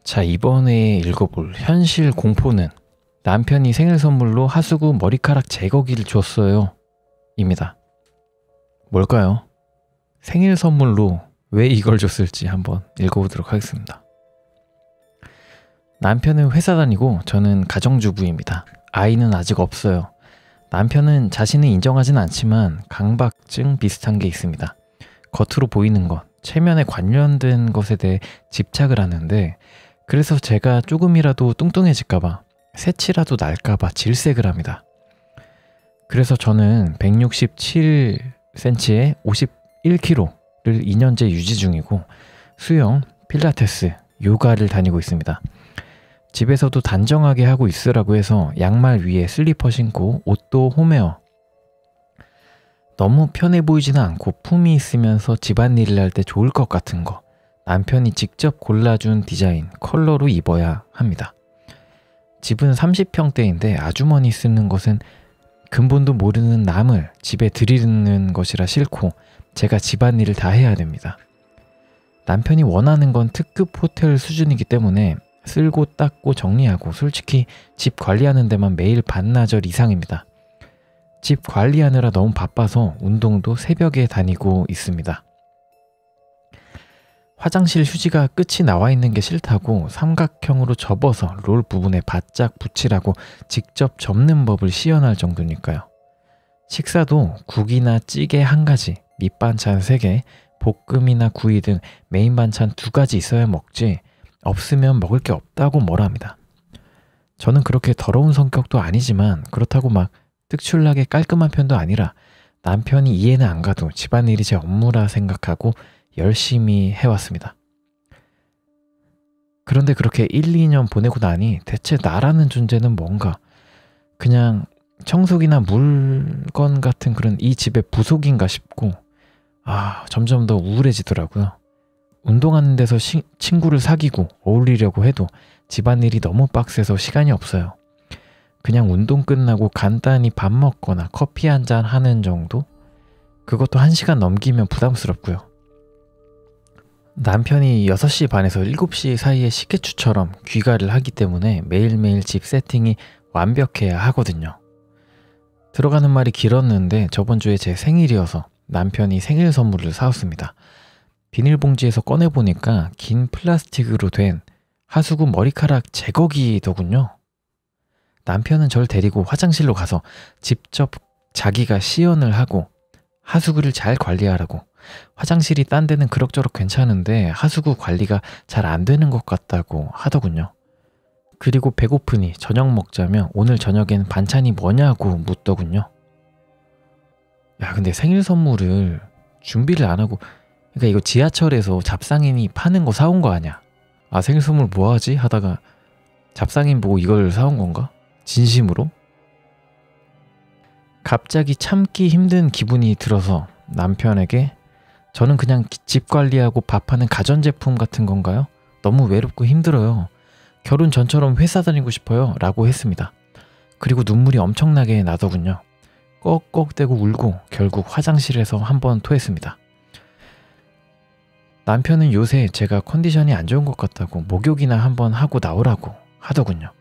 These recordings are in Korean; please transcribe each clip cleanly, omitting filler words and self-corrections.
자, 이번에 읽어볼 현실 공포는 남편이 생일 선물로 하수구 머리카락 제거기를 줬어요 입니다. 뭘까요? 생일 선물로 왜 이걸 줬을지 한번 읽어보도록 하겠습니다. 남편은 회사 다니고 저는 가정주부입니다. 아이는 아직 없어요. 남편은 자신은 인정하진 않지만 강박증 비슷한 게 있습니다. 겉으로 보이는 것, 체면에 관련된 것에 대해 집착을 하는데, 그래서 제가 조금이라도 뚱뚱해질까봐, 새치라도 날까봐 질색을 합니다. 그래서 저는 167cm에 51kg를 2년째 유지 중이고 수영, 필라테스, 요가를 다니고 있습니다. 집에서도 단정하게 하고 있으라고 해서 양말 위에 슬리퍼 신고 옷도 홈웨어. 너무 편해 보이지는 않고 품이 있으면서 집안일을 할 때 좋을 것 같은 거, 남편이 직접 골라준 디자인, 컬러로 입어야 합니다. 집은 30평대인데 아주머니 쓰는 것은 근본도 모르는 남을 집에 들이는 것이라 싫고 제가 집안일을 다 해야 됩니다. 남편이 원하는 건 특급 호텔 수준이기 때문에 쓸고 닦고 정리하고 솔직히 집 관리하는 데만 매일 반나절 이상입니다. 집 관리하느라 너무 바빠서 운동도 새벽에 다니고 있습니다. 화장실 휴지가 끝이 나와 있는 게 싫다고 삼각형으로 접어서 롤 부분에 바짝 붙이라고 직접 접는 법을 시연할 정도니까요. 식사도 국이나 찌개 1가지, 밑반찬 3개, 볶음이나 구이 등 메인 반찬 2가지 있어야 먹지 없으면 먹을 게 없다고 뭐라 합니다. 저는 그렇게 더러운 성격도 아니지만 그렇다고 막 특출나게 깔끔한 편도 아니라 남편이 이해는 안 가도 집안일이 제 업무라 생각하고 열심히 해왔습니다. 그런데 그렇게 1, 2년 보내고 나니 대체 나라는 존재는 뭔가 그냥 청소기나 물건 같은 그런 이 집의 부속인가 싶고 점점 더 우울해지더라고요. 운동하는 데서 친구를 사귀고 어울리려고 해도 집안일이 너무 빡세서 시간이 없어요. 그냥 운동 끝나고 간단히 밥 먹거나 커피 한잔 하는 정도? 그것도 1시간 넘기면 부담스럽고요. 남편이 6시 반에서 7시 사이에 식혜추처럼 귀가를 하기 때문에 매일매일 집 세팅이 완벽해야 하거든요. 들어가는 말이 길었는데 저번 주에 제 생일이어서 남편이 생일 선물을 사왔습니다. 비닐봉지에서 꺼내보니까 긴 플라스틱으로 된 하수구 머리카락 제거기더군요. 남편은 절 데리고 화장실로 가서 직접 자기가 시연을 하고 하수구를 잘 관리하라고, 화장실이 딴 데는 그럭저럭 괜찮은데 하수구 관리가 잘 안 되는 것 같다고 하더군요. 그리고 배고프니 저녁 먹자며 오늘 저녁엔 반찬이 뭐냐고 묻더군요. 야, 근데 생일 선물을 준비를 안 하고, 그러니까 이거 지하철에서 잡상인이 파는 거 사온 거 아니야? 생일 선물 뭐 하지? 하다가 잡상인 보고 이걸 사온 건가? 진심으로? 갑자기 참기 힘든 기분이 들어서 남편에게 저는 그냥 집 관리하고 밥하는 가전제품 같은 건가요? 너무 외롭고 힘들어요. 결혼 전처럼 회사 다니고 싶어요 라고 했습니다. 그리고 눈물이 엄청나게 나더군요. 꺽꺽대고 울고 결국 화장실에서 한번 토했습니다. 남편은 요새 제가 컨디션이 안 좋은 것 같다고 목욕이나 한번 하고 나오라고 하더군요.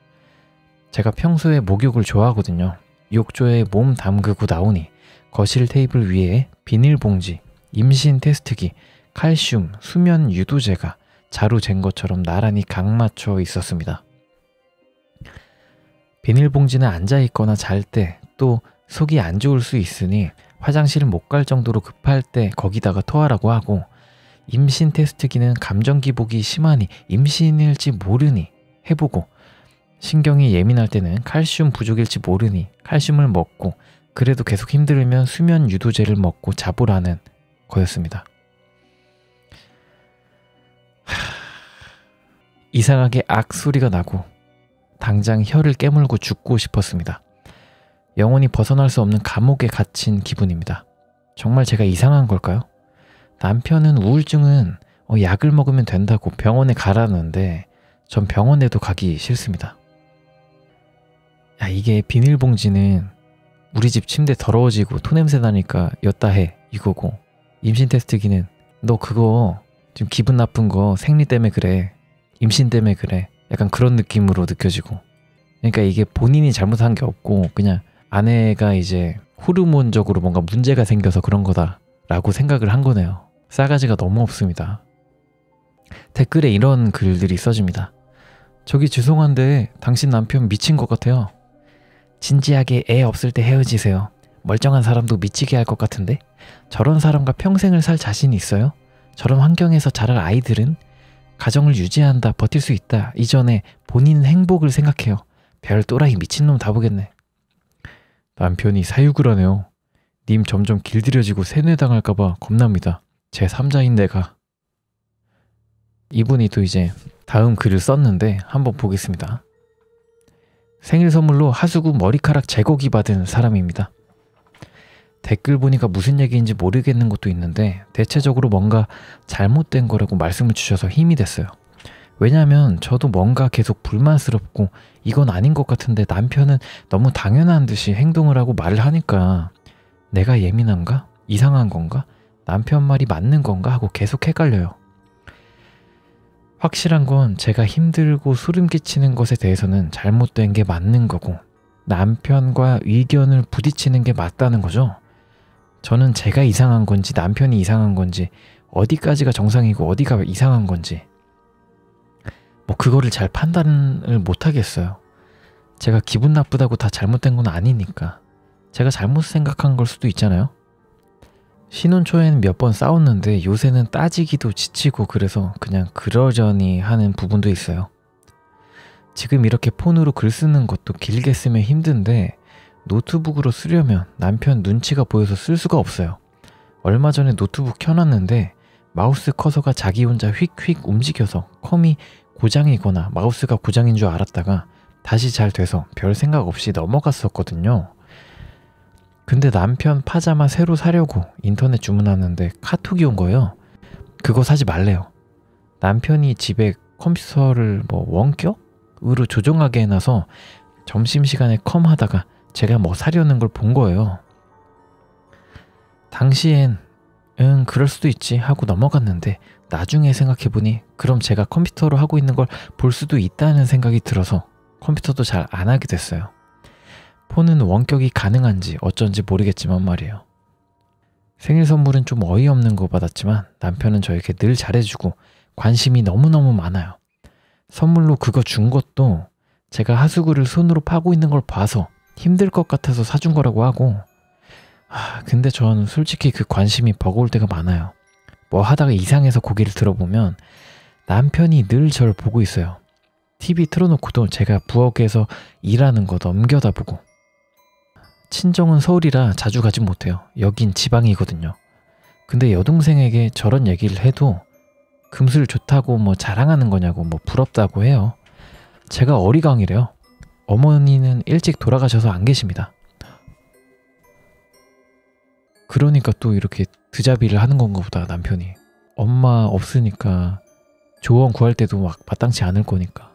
제가 평소에 목욕을 좋아하거든요. 욕조에 몸 담그고 나오니 거실 테이블 위에 비닐봉지, 임신 테스트기, 칼슘, 수면 유도제가 자루 잰 것처럼 나란히 각 맞춰 있었습니다. 비닐봉지는 앉아있거나 잘 때 또 속이 안 좋을 수 있으니 화장실 못 갈 정도로 급할 때 거기다가 토하라고 하고, 임신 테스트기는 감정 기복이 심하니 임신일지 모르니 해보고, 신경이 예민할 때는 칼슘 부족일지 모르니 칼슘을 먹고, 그래도 계속 힘들면 수면 유도제를 먹고 자보라는 거였습니다. 이상하게 악 소리가 나고 당장 혀를 깨물고 죽고 싶었습니다. 영원히 벗어날 수 없는 감옥에 갇힌 기분입니다. 정말 제가 이상한 걸까요? 남편은 우울증은 약을 먹으면 된다고 병원에 가라는데 전 병원에도 가기 싫습니다. 이게 비닐봉지는 우리 집 침대 더러워지고 토냄새 나니까 였다 해 이거고, 임신 테스트기는 너 그거 지금 기분 나쁜 거 생리 때문에 그래 임신 때문에 그래. 약간 그런 느낌으로 느껴지고. 그러니까 이게 본인이 잘못한 게 없고 그냥 아내가 이제 호르몬적으로 뭔가 문제가 생겨서 그런 거다라고 생각을 한 거네요. 싸가지가 너무 없습니다. 댓글에 이런 글들이 써집니다. 저기 죄송한데 당신 남편 미친 것 같아요. 진지하게 애 없을 때 헤어지세요. 멀쩡한 사람도 미치게 할 것 같은데? 저런 사람과 평생을 살 자신이 있어요? 저런 환경에서 자랄 아이들은 가정을 유지한다, 버틸 수 있다. 이전에 본인 행복을 생각해요. 별 또라이 미친놈 다 보겠네. 남편이 사육을 하네요. 님 점점 길들여지고 세뇌당할까봐 겁납니다. 제 3자인 내가. 이분이 또 이제 다음 글을 썼는데 한번 보겠습니다. 생일 선물로 하수구 머리카락 제거기 받은 사람입니다. 댓글 보니까 무슨 얘기인지 모르겠는 것도 있는데 대체적으로 뭔가 잘못된 거라고 말씀을 주셔서 힘이 됐어요. 왜냐하면 저도 뭔가 계속 불만스럽고 이건 아닌 것 같은데 남편은 너무 당연한 듯이 행동을 하고 말을 하니까 내가 예민한가? 이상한 건가? 남편 말이 맞는 건가? 하고 계속 헷갈려요. 확실한 건 제가 힘들고 소름 끼치는 것에 대해서는 잘못된 게 맞는 거고 남편과 의견을 부딪히는 게 맞다는 거죠. 저는 제가 이상한 건지 남편이 이상한 건지 어디까지가 정상이고 어디가 이상한 건지 뭐 그거를 잘 판단을 못 하겠어요. 제가 기분 나쁘다고 다 잘못된 건 아니니까. 제가 잘못 생각한 걸 수도 있잖아요. 신혼 초에는 몇 번 싸웠는데 요새는 따지기도 지치고 그래서 그냥 그러려니 하는 부분도 있어요. 지금 이렇게 폰으로 글 쓰는 것도 길게 쓰면 힘든데 노트북으로 쓰려면 남편 눈치가 보여서 쓸 수가 없어요. 얼마 전에 노트북 켜놨는데 마우스 커서가 자기 혼자 휙휙 움직여서 컴이 고장이거나 마우스가 고장인 줄 알았다가 다시 잘 돼서 별 생각 없이 넘어갔었거든요. 근데 남편 파자마 새로 사려고 인터넷 주문하는데 카톡이 온 거예요. 그거 사지 말래요. 남편이 집에 컴퓨터를 뭐 원격으로 조종하게 해놔서 점심시간에 컴 하다가 제가 뭐 사려는 걸 본 거예요. 당시엔 응 그럴 수도 있지 하고 넘어갔는데 나중에 생각해보니 그럼 제가 컴퓨터로 하고 있는 걸 볼 수도 있다는 생각이 들어서 컴퓨터도 잘 안 하게 됐어요. 폰은 원격이 가능한지 어쩐지 모르겠지만 말이에요. 생일 선물은 좀 어이없는 거 받았지만 남편은 저에게 늘 잘해주고 관심이 너무너무 많아요. 선물로 그거 준 것도 제가 하수구를 손으로 파고 있는 걸 봐서 힘들 것 같아서 사준 거라고 하고 근데 전 솔직히 그 관심이 버거울 때가 많아요. 뭐 하다가 이상해서 고개를 들어보면 남편이 늘 저를 보고 있어요. TV 틀어놓고도 제가 부엌에서 일하는 거 넘겨다 보고. 친정은 서울이라 자주 가진 못해요. 여긴 지방이거든요. 근데 여동생에게 저런 얘기를 해도 금술 좋다고 뭐 자랑하는 거냐고 뭐 부럽다고 해요. 제가 어리광이래요. 어머니는 일찍 돌아가셔서 안 계십니다. 그러니까 또 이렇게 드자비를 하는 건가 보다 남편이. 엄마 없으니까 조언 구할 때도 막 마땅치 않을 거니까.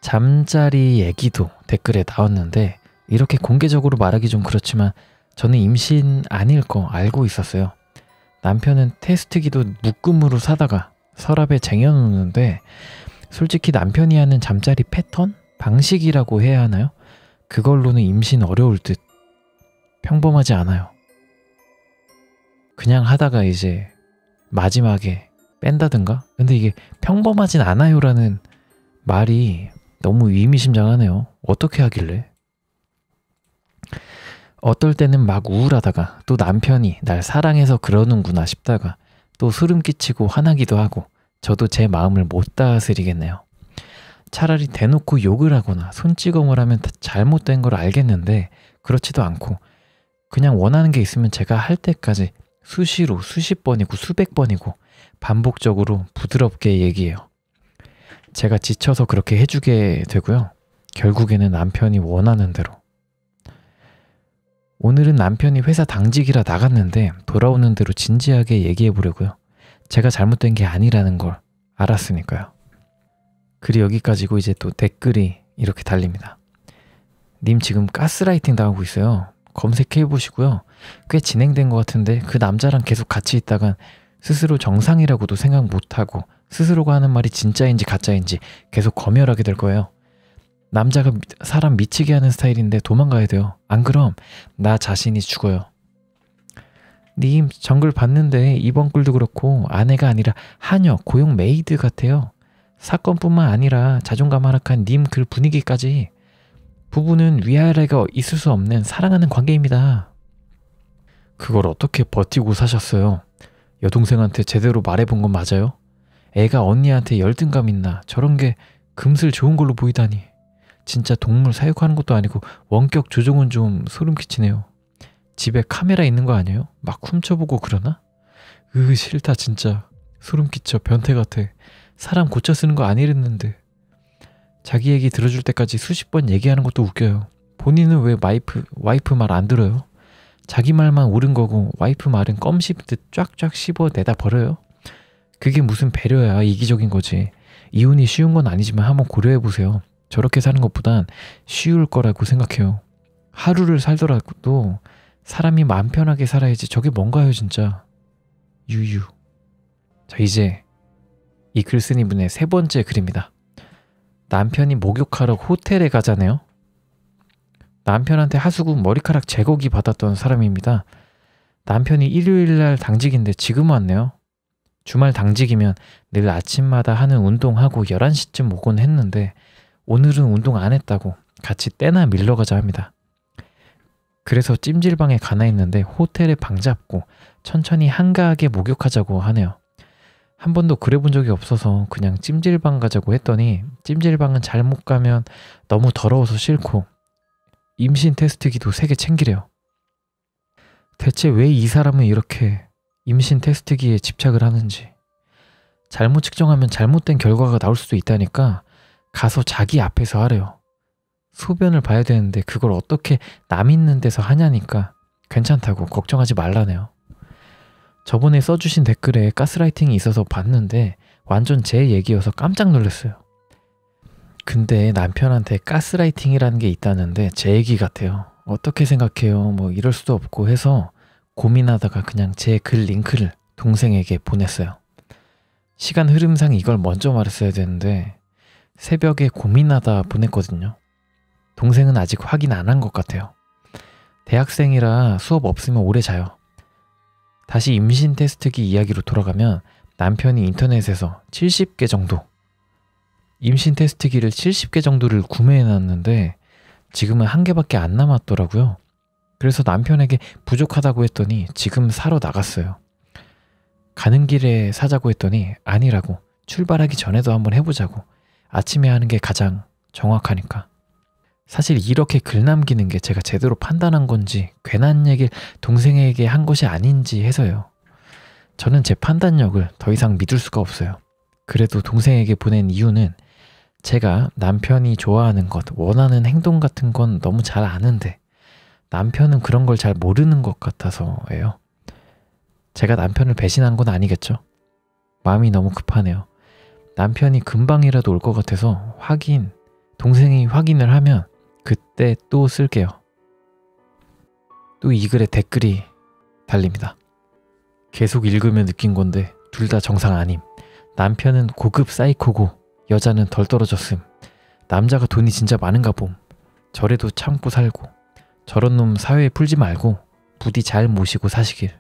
잠자리 얘기도 댓글에 나왔는데 이렇게 공개적으로 말하기 좀 그렇지만 저는 임신 아닐 거 알고 있었어요. 남편은 테스트기도 묶음으로 사다가 서랍에 쟁여놓는데 솔직히 남편이 하는 잠자리 패턴? 방식이라고 해야 하나요? 그걸로는 임신 어려울 듯. 평범하지 않아요. 그냥 하다가 이제 마지막에 뺀다든가? 근데 이게 평범하진 않아요라는 말이 너무 의미심장하네요. 어떻게 하길래? 어떨 때는 막 우울하다가 또 남편이 날 사랑해서 그러는구나 싶다가 또 소름 끼치고 화나기도 하고 저도 제 마음을 못 다스리겠네요. 차라리 대놓고 욕을 하거나 손찌검을 하면 잘못된 걸 알겠는데 그렇지도 않고 그냥 원하는 게 있으면 제가 할 때까지 수시로 수십 번이고 수백 번이고 반복적으로 부드럽게 얘기해요. 제가 지쳐서 그렇게 해주게 되고요. 결국에는 남편이 원하는 대로. 오늘은 남편이 회사 당직이라 나갔는데 돌아오는 대로 진지하게 얘기해 보려고요. 제가 잘못된 게 아니라는 걸 알았으니까요. 글이 여기까지고 이제 또 댓글이 이렇게 달립니다. 님 지금 가스라이팅 당하고 있어요. 검색해 보시고요. 꽤 진행된 것 같은데 그 남자랑 계속 같이 있다간 스스로 정상이라고도 생각 못하고 스스로가 하는 말이 진짜인지 가짜인지 계속 검열하게 될 거예요. 남자가 사람 미치게 하는 스타일인데 도망가야 돼요. 안 그럼 나 자신이 죽어요. 님, 정글 봤는데 이번 꿀도 그렇고 아내가 아니라 하녀, 고용 메이드 같아요. 사건뿐만 아니라 자존감 하락한 님 글 분위기까지. 부부는 위아래가 있을 수 없는 사랑하는 관계입니다. 그걸 어떻게 버티고 사셨어요? 여동생한테 제대로 말해본 건 맞아요? 애가 언니한테 열등감 있나? 저런 게 금슬 좋은 걸로 보이다니. 진짜 동물 사육하는 것도 아니고 원격 조종은 좀 소름 끼치네요. 집에 카메라 있는 거 아니에요? 막 훔쳐보고 그러나? 싫다 진짜. 소름 끼쳐. 변태 같아. 사람 고쳐 쓰는 거 아니랬는데. 자기 얘기 들어줄 때까지 수십 번 얘기하는 것도 웃겨요. 본인은 왜 와이프 말 안 들어요? 자기 말만 옳은 거고 와이프 말은 껌 씹듯 쫙쫙 씹어 내다 버려요? 그게 무슨 배려야. 이기적인 거지. 이혼이 쉬운 건 아니지만 한번 고려해보세요. 저렇게 사는 것보단 쉬울 거라고 생각해요. 하루를 살더라도 사람이 마음 편하게 살아야지. 저게 뭔가요 진짜. 유유. 자, 이제 이 글 쓴 이분의 세 번째 글입니다. 남편이 목욕하러 호텔에 가자네요. 남편한테 하수구 머리카락 제거기 받았던 사람입니다. 남편이 일요일날 당직인데 지금 왔네요. 주말 당직이면 늘 아침마다 하는 운동하고 11시쯤 오곤 했는데 오늘은 운동 안 했다고 같이 때나 밀러 가자 합니다. 그래서 찜질방에 가나 했는데 호텔에 방 잡고 천천히 한가하게 목욕하자고 하네요. 한 번도 그래 본 적이 없어서 그냥 찜질방 가자고 했더니 찜질방은 잘못 가면 너무 더러워서 싫고 임신 테스트기도 3개 챙기래요. 대체 왜 이 사람은 이렇게 임신 테스트기에 집착을 하는지. 잘못 측정하면 잘못된 결과가 나올 수도 있다니까 가서 자기 앞에서 하래요. 소변을 봐야 되는데 그걸 어떻게 남 있는 데서 하냐니까 괜찮다고 걱정하지 말라네요. 저번에 써주신 댓글에 가스라이팅이 있어서 봤는데 완전 제 얘기여서 깜짝 놀랐어요. 근데 남편한테 가스라이팅이라는 게 있다는데 제 얘기 같아요. 어떻게 생각해요? 뭐 이럴 수도 없고 해서 고민하다가 그냥 제 글 링크를 동생에게 보냈어요. 시간 흐름상 이걸 먼저 말했어야 되는데 새벽에 고민하다 보냈거든요. 동생은 아직 확인 안 한 것 같아요. 대학생이라 수업 없으면 오래 자요. 다시 임신 테스트기 이야기로 돌아가면 남편이 인터넷에서 70개 정도 임신 테스트기를 70개 정도를 구매해놨는데 지금은 1개밖에 안 남았더라고요. 그래서 남편에게 부족하다고 했더니 지금 사러 나갔어요. 가는 길에 사자고 했더니 아니라고 출발하기 전에도 한번 해보자고. 아침에 하는 게 가장 정확하니까. 사실 이렇게 글 남기는 게 제가 제대로 판단한 건지 괜한 얘기를 동생에게 한 것이 아닌지 해서요. 저는 제 판단력을 더 이상 믿을 수가 없어요. 그래도 동생에게 보낸 이유는 제가 남편이 좋아하는 것, 원하는 행동 같은 건 너무 잘 아는데 남편은 그런 걸 잘 모르는 것 같아서예요. 제가 남편을 배신한 건 아니겠죠? 마음이 너무 급하네요. 남편이 금방이라도 올 것 같아서 동생이 확인을 하면 그때 또 쓸게요. 또 이 글에 댓글이 달립니다. 계속 읽으면 느낀 건데 둘 다 정상 아님. 남편은 고급 사이코고 여자는 덜 떨어졌음. 남자가 돈이 진짜 많은가 봄. 저래도 참고 살고. 저런 놈 사회에 풀지 말고 부디 잘 모시고 사시길.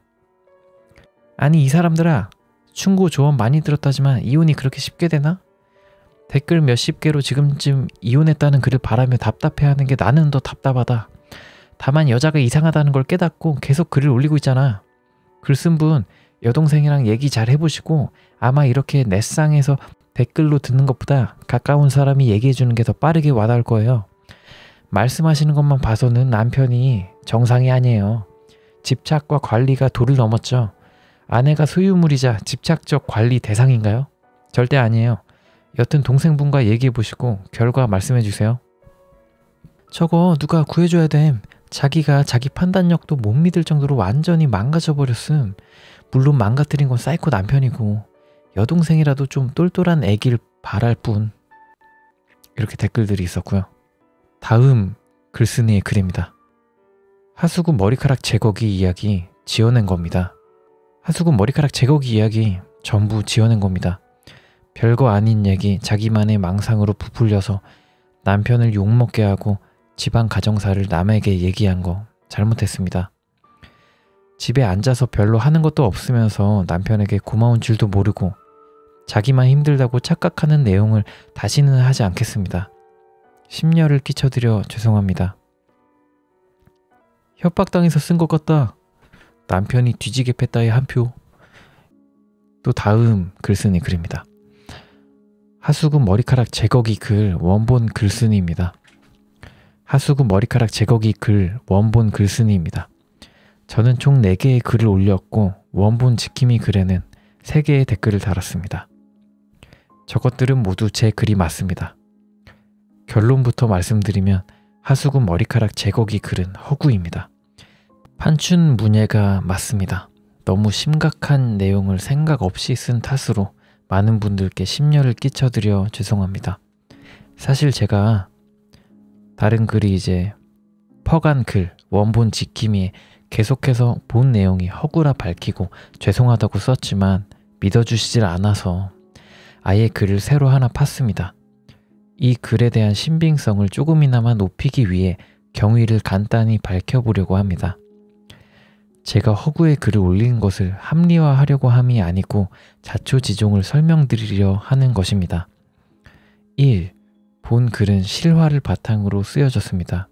아니 이 사람들아, 충고 조언 많이 들었다지만 이혼이 그렇게 쉽게 되나? 댓글 몇십 개로 지금쯤 이혼했다는 글을 바라며 답답해하는 게 나는 더 답답하다. 다만 여자가 이상하다는 걸 깨닫고 계속 글을 올리고 있잖아. 글 쓴 분 여동생이랑 얘기 잘 해보시고 아마 이렇게 넷상에서 댓글로 듣는 것보다 가까운 사람이 얘기해주는 게 더 빠르게 와닿을 거예요. 말씀하시는 것만 봐서는 남편이 정상이 아니에요. 집착과 관리가 도를 넘었죠. 아내가 소유물이자 집착적 관리 대상인가요? 절대 아니에요. 여튼 동생분과 얘기해보시고 결과 말씀해주세요. 저거 누가 구해줘야 됨. 자기가 자기 판단력도 못 믿을 정도로 완전히 망가져버렸음. 물론 망가뜨린 건 사이코 남편이고 여동생이라도 좀 똘똘한 애길 바랄 뿐. 이렇게 댓글들이 있었고요. 다음 글쓴이의 글입니다. 하수구 머리카락 제거기 이야기 지어낸 겁니다. 하수구 머리카락 제거기 이야기 전부 지어낸 겁니다. 별거 아닌 얘기 자기만의 망상으로 부풀려서 남편을 욕먹게 하고 집안 가정사를 남에게 얘기한 거 잘못했습니다. 집에 앉아서 별로 하는 것도 없으면서 남편에게 고마운 줄도 모르고 자기만 힘들다고 착각하는 내용을 다시는 하지 않겠습니다. 심려를 끼쳐드려 죄송합니다. 협박당해서 쓴 것 같다. 남편이 뒤지게 팼다의 한 표. 또 다음 글쓴이 글입니다. 하수구 머리카락 제거기 글 원본 글쓴이입니다. 하수구 머리카락 제거기 글 원본 글쓴이입니다. 저는 총 4개의 글을 올렸고 원본 지킴이 글에는 3개의 댓글을 달았습니다. 저것들은 모두 제 글이 맞습니다. 결론부터 말씀드리면 하수구 머리카락 제거기 글은 허구입니다. 판춘 문예가 맞습니다. 너무 심각한 내용을 생각 없이 쓴 탓으로 많은 분들께 심려를 끼쳐드려 죄송합니다. 사실 제가 다른 글이 이제 퍼간 글 원본 지킴이에 계속해서 본 내용이 허구라 밝히고 죄송하다고 썼지만 믿어주시질 않아서 아예 글을 새로 하나 팠습니다. 이 글에 대한 신빙성을 조금이나마 높이기 위해 경위를 간단히 밝혀보려고 합니다. 제가 허구의 글을 올린 것을 합리화하려고 함이 아니고 자초지종을 설명드리려 하는 것입니다. 1. 본 글은 실화를 바탕으로 쓰여졌습니다.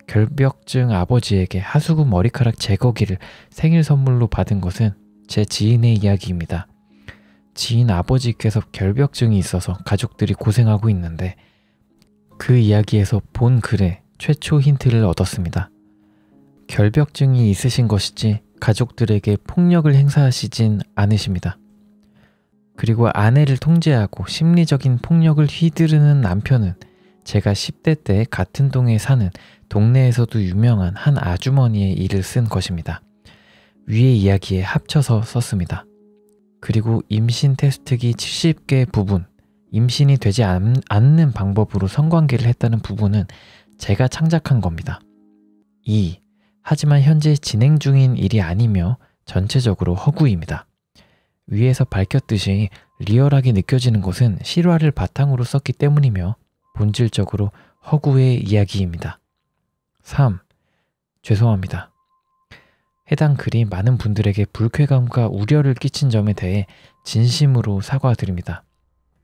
결벽증 아버지에게 하수구 머리카락 제거기를 생일 선물로 받은 것은 제 지인의 이야기입니다. 지인 아버지께서 결벽증이 있어서 가족들이 고생하고 있는데 그 이야기에서 본 글에 최초 힌트를 얻었습니다. 결벽증이 있으신 것이지 가족들에게 폭력을 행사하시진 않으십니다. 그리고 아내를 통제하고 심리적인 폭력을 휘두르는 남편은 제가 10대 때 같은 동에 사는 동네에서도 유명한 한 아주머니의 일을 쓴 것입니다. 위의 이야기에 합쳐서 썼습니다. 그리고 임신 테스트기 70개 부분, 임신이 되지 않는 방법으로 성관계를 했다는 부분은 제가 창작한 겁니다. 2. 하지만 현재 진행 중인 일이 아니며 전체적으로 허구입니다. 위에서 밝혔듯이 리얼하게 느껴지는 것은 실화를 바탕으로 썼기 때문이며 본질적으로 허구의 이야기입니다. 3. 죄송합니다. 해당 글이 많은 분들에게 불쾌감과 우려를 끼친 점에 대해 진심으로 사과드립니다.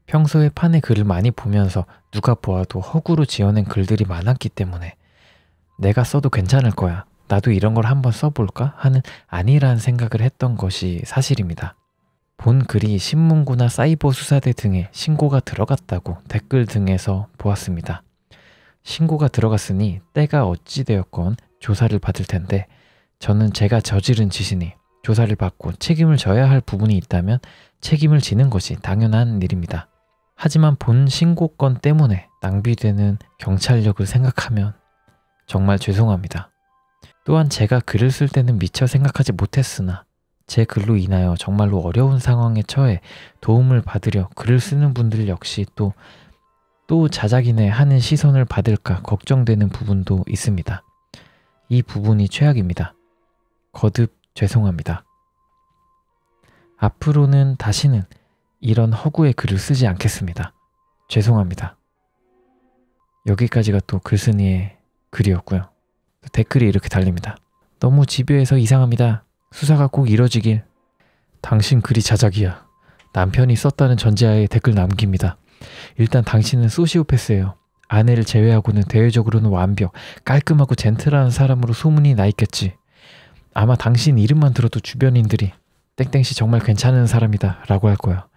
평소에 판에 글을 많이 보면서 누가 보아도 허구로 지어낸 글들이 많았기 때문에 내가 써도 괜찮을 거야, 나도 이런 걸 한번 써볼까 하는 안일한 생각을 했던 것이 사실입니다. 본 글이 신문고나 사이버 수사대 등에 신고가 들어갔다고 댓글 등에서 보았습니다. 신고가 들어갔으니 때가 어찌 되었건 조사를 받을 텐데 저는 제가 저지른 짓이니 조사를 받고 책임을 져야 할 부분이 있다면 책임을 지는 것이 당연한 일입니다. 하지만 본 신고건 때문에 낭비되는 경찰력을 생각하면 정말 죄송합니다. 또한 제가 글을 쓸 때는 미처 생각하지 못했으나 제 글로 인하여 정말로 어려운 상황에 처해 도움을 받으려 글을 쓰는 분들 역시 또 자작이네 하는 시선을 받을까 걱정되는 부분도 있습니다. 이 부분이 최악입니다. 거듭 죄송합니다. 앞으로는 다시는 이런 허구의 글을 쓰지 않겠습니다. 죄송합니다. 여기까지가 또 글쓴이의 글이었고요. 댓글이 이렇게 달립니다. 너무 집요해서 이상합니다. 수사가 꼭 이뤄지길. 당신 글이 자작이야. 남편이 썼다는 전제하에 댓글 남깁니다. 일단 당신은 소시오패스예요. 아내를 제외하고는 대외적으로는 완벽, 깔끔하고 젠틀한 사람으로 소문이 나 있겠지. 아마 당신 이름만 들어도 주변인들이 땡땡씨 정말 괜찮은 사람이다 라고 할 거야.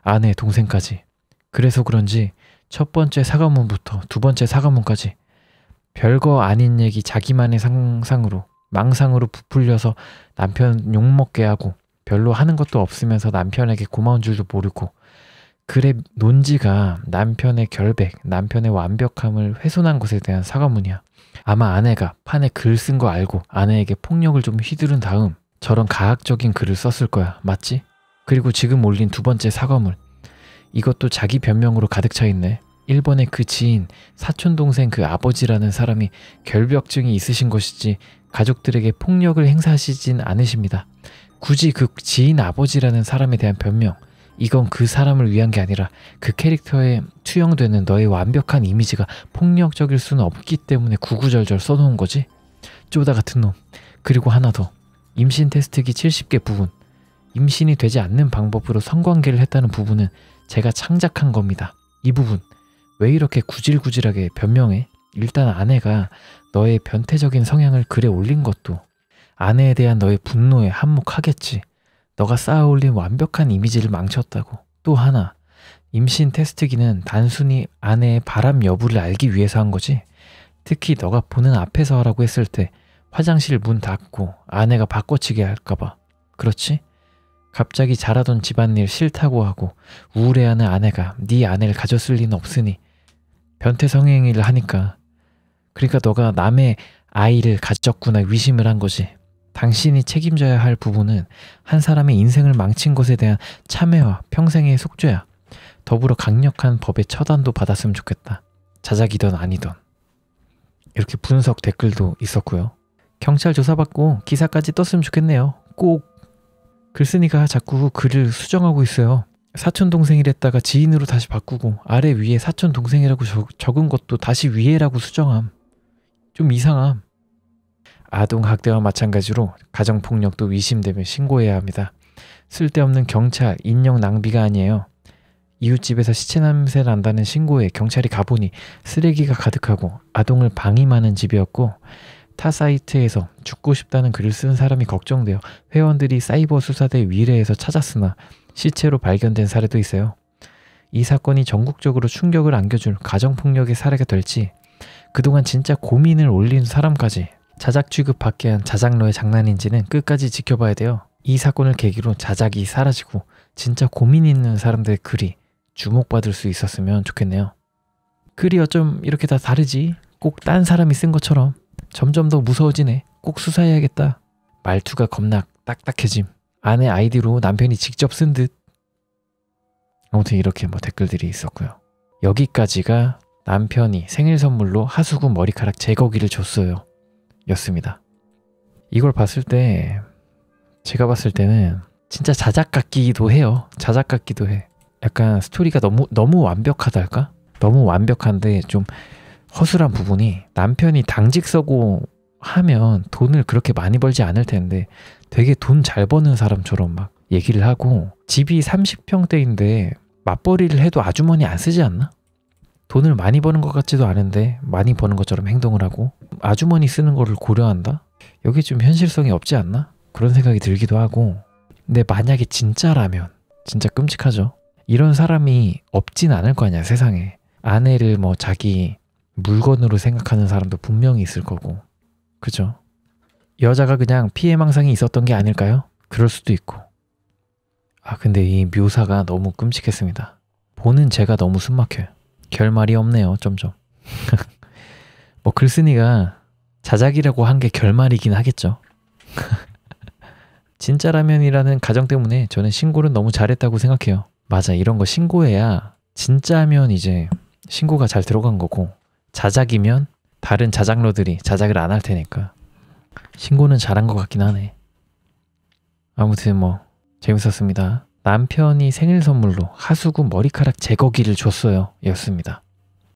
아내, 동생까지. 그래서 그런지 첫 번째 사과문부터 두 번째 사과문까지 별거 아닌 얘기 자기만의 상상으로 망상으로 부풀려서 남편 욕먹게 하고 별로 하는 것도 없으면서 남편에게 고마운 줄도 모르고 글의 논지가 남편의 결백, 남편의 완벽함을 훼손한 것에 대한 사과문이야. 아마 아내가 판에 글 쓴 거 알고 아내에게 폭력을 좀 휘두른 다음 저런 가학적인 글을 썼을 거야. 맞지? 그리고 지금 올린 두 번째 사과문. 이것도 자기 변명으로 가득 차 있네. 일본의 그 지인, 사촌동생 그 아버지라는 사람이 결벽증이 있으신 것이지 가족들에게 폭력을 행사하시진 않으십니다. 굳이 그 지인 아버지라는 사람에 대한 변명, 이건 그 사람을 위한 게 아니라 그 캐릭터에 투영되는 너의 완벽한 이미지가 폭력적일 수는 없기 때문에 구구절절 써놓은 거지? 쪼다 같은 놈. 그리고 하나 더. 임신 테스트기 70개 부분. 임신이 되지 않는 방법으로 성관계를 했다는 부분은 제가 창작한 겁니다. 이 부분. 왜 이렇게 구질구질하게 변명해? 일단 아내가 너의 변태적인 성향을 글에 올린 것도 아내에 대한 너의 분노에 한몫하겠지. 너가 쌓아올린 완벽한 이미지를 망쳤다고. 또 하나, 임신 테스트기는 단순히 아내의 바람 여부를 알기 위해서 한 거지. 특히 너가 보는 앞에서 하라고 했을 때 화장실 문 닫고 아내가 바꿔치기 할까봐. 그렇지? 갑자기 잘하던 집안일 싫다고 하고 우울해하는 아내가 네 아내를 가졌을 리는 없으니 변태 성행위를 하니까. 그러니까 너가 남의 아이를 가졌구나 위심을 한 거지. 당신이 책임져야 할 부분은 한 사람의 인생을 망친 것에 대한 참회와 평생의 속죄야. 더불어 강력한 법의 처단도 받았으면 좋겠다. 자작이든 아니든. 이렇게 분석 댓글도 있었고요. 경찰 조사받고 기사까지 떴으면 좋겠네요. 꼭. 글쓴이가 자꾸 글을 수정하고 있어요. 사촌동생이랬다가 지인으로 다시 바꾸고 아래 위에 사촌동생이라고 적은 것도 다시 위에라고 수정함. 좀 이상함. 아동학대와 마찬가지로 가정폭력도 의심되면 신고해야 합니다. 쓸데없는 경찰, 인력 낭비가 아니에요. 이웃집에서 시체 냄새 난다는 신고에 경찰이 가보니 쓰레기가 가득하고 아동을 방임하는 집이었고 타 사이트에서 죽고 싶다는 글을 쓴 사람이 걱정되어 회원들이 사이버 수사대 위례에서 찾았으나 시체로 발견된 사례도 있어요. 이 사건이 전국적으로 충격을 안겨줄 가정폭력의 사례가 될지 그동안 진짜 고민을 올린 사람까지 자작 취급받게 한 자작러의 장난인지는 끝까지 지켜봐야 돼요. 이 사건을 계기로 자작이 사라지고 진짜 고민 있는 사람들의 글이 주목받을 수 있었으면 좋겠네요. 글이 어쩜 이렇게 다 다르지? 꼭 딴 사람이 쓴 것처럼. 점점 더 무서워지네. 꼭 수사해야겠다. 말투가 겁나 딱딱해짐. 아내 아이디로 남편이 직접 쓴 듯. 아무튼 이렇게 댓글들이 있었고요. 여기까지가 남편이 생일 선물로 하수구 머리카락 제거기를 줬어요. 였습니다. 이걸 봤을 때 제가 봤을 때는 진짜 자작 같기도 해요. 자작 같기도 해. 약간 스토리가 너무 완벽하달까? 너무 완벽한데 좀 허술한 부분이 남편이 당직 서고 하면 돈을 그렇게 많이 벌지 않을 텐데 되게 돈 잘 버는 사람처럼 막 얘기를 하고 집이 30평대인데 맞벌이를 해도 아주머니 안 쓰지 않나? 돈을 많이 버는 것 같지도 않은데 많이 버는 것처럼 행동을 하고 아주머니 쓰는 거를 고려한다? 여기 좀 현실성이 없지 않나? 그런 생각이 들기도 하고. 근데 만약에 진짜라면 진짜 끔찍하죠. 이런 사람이 없진 않을 거 아니야 세상에. 아내를 자기 물건으로 생각하는 사람도 분명히 있을 거고. 그죠? 여자가 그냥 피해망상이 있었던 게 아닐까요? 그럴 수도 있고. 근데 이 묘사가 너무 끔찍했습니다. 보는 제가 너무 숨막혀요. 결말이 없네요. 점점. 글쓴이가 자작이라고 한 게 결말이긴 하겠죠. 진짜라면이라는 가정 때문에 저는 신고를 너무 잘했다고 생각해요. 맞아, 이런 거 신고해야 진짜면 이제 신고가 잘 들어간 거고 자작이면 다른 자작러들이 자작을 안 할 테니까 신고는 잘한 것 같긴 하네. 아무튼 재밌었습니다. 남편이 생일 선물로 하수구 머리카락 제거기를 줬어요. 였습니다.